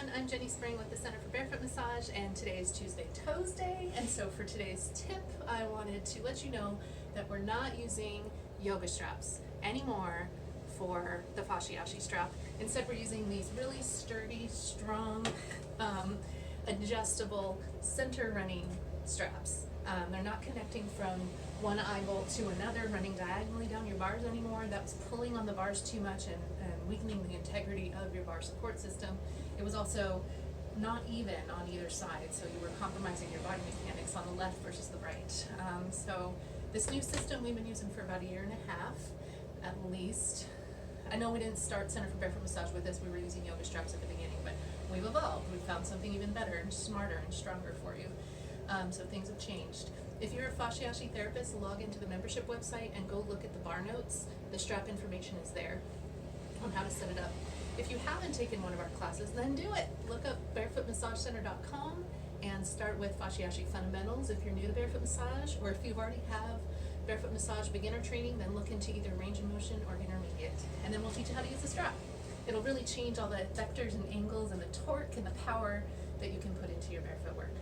everyone, I'm Jenny Spring with the Center for Barefoot Massage, and today is Tuesday Toes Day, and so for today's tip I wanted to let you know that we're not using yoga straps anymore for the Ashiatsu strap. Instead we're using these really sturdy, strong, adjustable center running straps. They're not connecting from one eye bolt to another, running diagonally down your bars anymore. That was pulling on the bars too much and weakening the integrity of your bar support system. It was also not even on either side, so you were compromising your body mechanics on the left versus the right. So this new system we've been using for about a year and a half, at least. I know we didn't start Center for Barefoot Massage with this, we were using yoga straps at the beginning, but we've evolved. We've found something even better and smarter and stronger for you. So things have changed. If you're a fasciashi therapist, log into the membership website and go look at the bar notes. The strap information is there on how to set it up. If you haven't taken one of our classes, then do it. Look up barefootmassagecenter.com and start with fasciashi fundamentals if you're new to barefoot massage, or if you already have barefoot massage beginner training, then look into either range of motion or intermediate. And then we'll teach you how to use the strap. It'll really change all the vectors and angles and the torque and the power that you can put into your barefoot work.